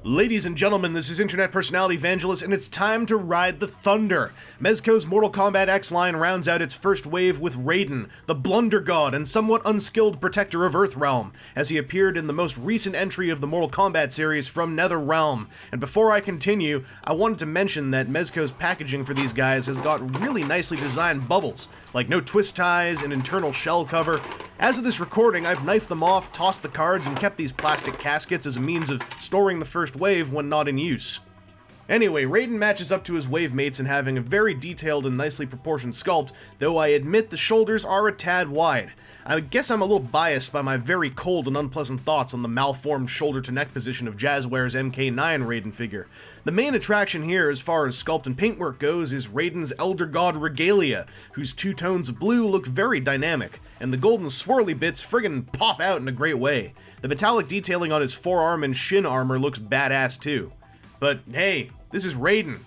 Ladies and gentlemen, this is internet personality Vangelus, and it's time to ride the thunder. Mezco's Mortal Kombat X line rounds out its first wave with Raiden, the thundergod and somewhat unskilled protector of Earthrealm, as he appeared in the most recent entry of the Mortal Kombat series from Netherrealm. And before I continue, I wanted to mention that Mezco's packaging for these guys has got really nicely designed bubbles, like no twist ties, an internal shell cover. As of this recording, I've knifed them off, tossed the cards, and kept these plastic caskets as a means of storing the first wave when not in use. Anyway, Raiden matches up to his wave mates in having a very detailed and nicely proportioned sculpt, though I admit the shoulders are a tad wide. I guess I'm a little biased by my very cold and unpleasant thoughts on the malformed shoulder-to-neck position of Jazzware's MK9 Raiden figure. The main attraction here, as far as sculpt and paintwork goes, is Raiden's Elder God regalia, whose two tones of blue look very dynamic, and the golden swirly bits friggin' pop out in a great way. The metallic detailing on his forearm and shin armor looks badass too. But hey, this is Raiden.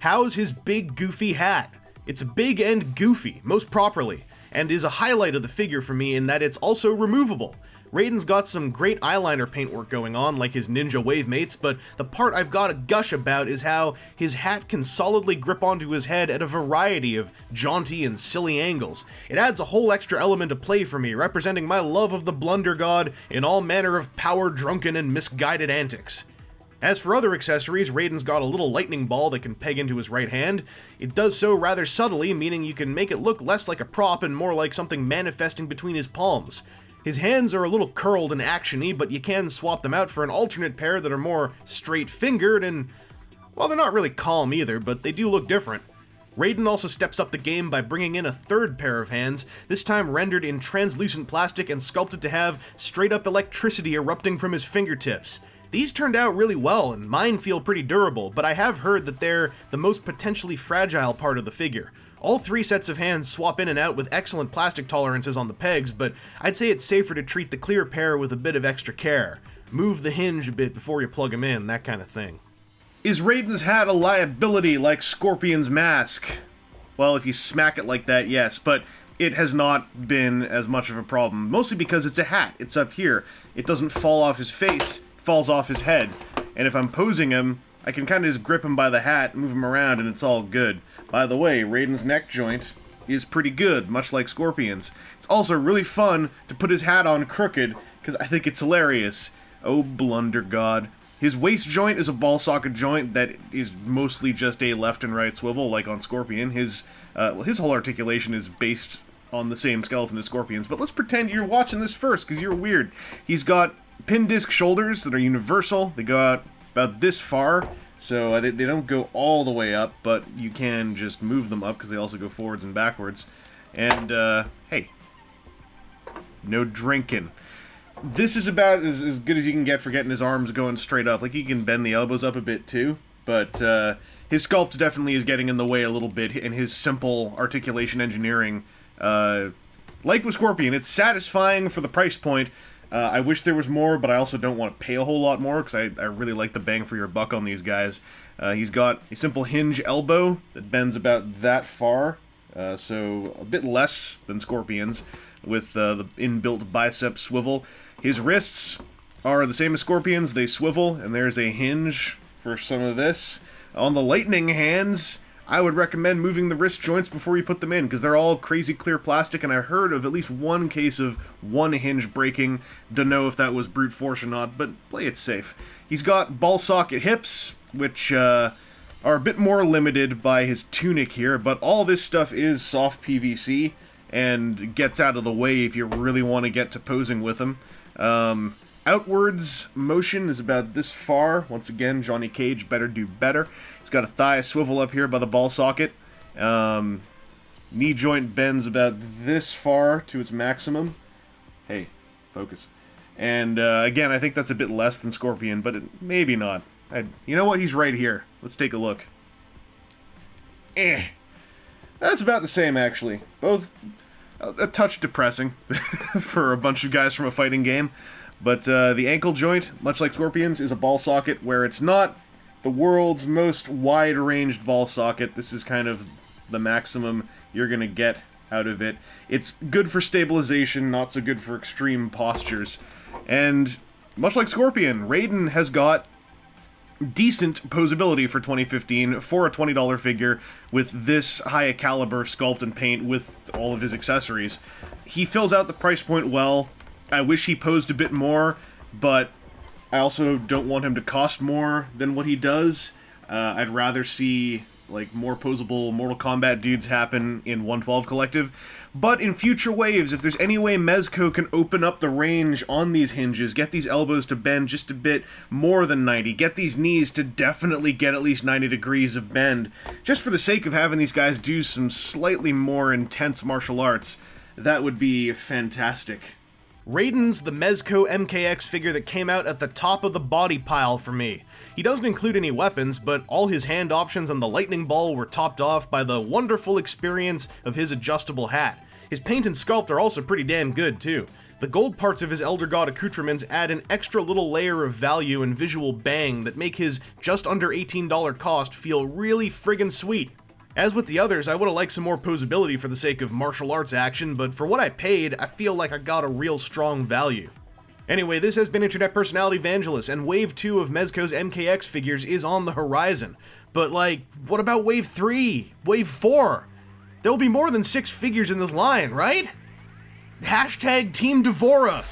How's his big goofy hat? It's big and goofy, most properly, and is a highlight of the figure for me in that it's also removable. Raiden's got some great eyeliner paintwork going on, like his ninja wave mates, but the part I've got to gush about is how his hat can solidly grip onto his head at a variety of jaunty and silly angles. It adds a whole extra element of play for me, representing my love of the thundergod in all manner of power-drunken and misguided antics. As for other accessories, Raiden's got a little lightning ball that can peg into his right hand. It does so rather subtly, meaning you can make it look less like a prop and more like something manifesting between his palms. His hands are a little curled and actiony, but you can swap them out for an alternate pair that are more straight-fingered and, well, they're not really calm either, but they do look different. Raiden also steps up the game by bringing in a third pair of hands, this time rendered in translucent plastic and sculpted to have straight-up electricity erupting from his fingertips. These turned out really well, and mine feel pretty durable, but I have heard that they're the most potentially fragile part of the figure. All three sets of hands swap in and out with excellent plastic tolerances on the pegs, but I'd say it's safer to treat the clear pair with a bit of extra care. Move the hinge a bit before you plug them in, that kind of thing. Is Raiden's hat a liability like Scorpion's mask? Well, if you smack it like that, yes, but it has not been as much of a problem, mostly because it's a hat. It's up here. It doesn't fall off his face, it falls off his head. And if I'm posing him, I can kind of just grip him by the hat, move him around, and it's all good. By the way, Raiden's neck joint is pretty good, much like Scorpion's. It's also really fun to put his hat on crooked, because I think it's hilarious. Oh, thundergod. His waist joint is a ball socket joint that is mostly just a left and right swivel, like on Scorpion. His whole articulation is based on the same skeleton as Scorpion's, but let's pretend you're watching this first, because you're weird. He's got pin disc shoulders that are universal. They go out about this far, so they don't go all the way up, but you can just move them up because they also go forwards and backwards. And, hey, no drinking. This is about as good as you can get for getting his arms going straight up. Like, he can bend the elbows up a bit, too, but his sculpt definitely is getting in the way a little bit, and his simple articulation engineering, like with Scorpion, it's satisfying for the price point. I wish there was more, but I also don't want to pay a whole lot more, because I really like the bang for your buck on these guys. He's got a simple hinge elbow that bends about that far, so a bit less than Scorpion's, with the inbuilt bicep swivel. His wrists are the same as Scorpion's, they swivel, and there's a hinge for some of this. On the lightning hands, I would recommend moving the wrist joints before you put them in, because they're all crazy clear plastic, and I heard of at least one case of one hinge breaking. Don't know if that was brute force or not, but play it safe. He's got ball socket hips, which are a bit more limited by his tunic here, but all this stuff is soft PVC, and gets out of the way if you really want to get to posing with him. Outwards motion is about this far. Once again, Johnny Cage better do better. He's got a thigh swivel up here by the ball socket. Knee joint bends about this far to its maximum. Hey, focus. And again, I think that's a bit less than Scorpion, but maybe not. You know what? He's right here. Let's take a look. That's about the same, actually. Both a touch depressing for a bunch of guys from a fighting game. But the ankle joint, much like Scorpion's, is a ball socket where it's not the world's most wide-ranged ball socket. This is kind of the maximum you're going to get out of it. It's good for stabilization, not so good for extreme postures. And much like Scorpion, Raiden has got decent posability for 2015 for a $20 figure with this high a caliber sculpt and paint with all of his accessories. He fills out the price point well. I wish he posed a bit more, but I also don't want him to cost more than what he does. I'd rather see like more posable Mortal Kombat dudes happen in 112 Collective. But in future waves, if there's any way Mezco can open up the range on these hinges, get these elbows to bend just a bit more than 90, get these knees to definitely get at least 90 degrees of bend, just for the sake of having these guys do some slightly more intense martial arts, that would be fantastic. Raiden's the Mezco MKX figure that came out at the top of the body pile for me. He doesn't include any weapons, but all his hand options on the lightning ball were topped off by the wonderful experience of his adjustable hat. His paint and sculpt are also pretty damn good too. The gold parts of his Elder God accoutrements add an extra little layer of value and visual bang that make his just under $18 cost feel really friggin' sweet. As with the others, I would've liked some more posability for the sake of martial arts action, but for what I paid, I feel like I got a real strong value. Anyway, this has been Internet Personality Vangelus, and Wave 2 of Mezco's MKX figures is on the horizon. But like, what about Wave 3? Wave 4? There'll be more than 6 figures in this line, right? Hashtag Team Devora!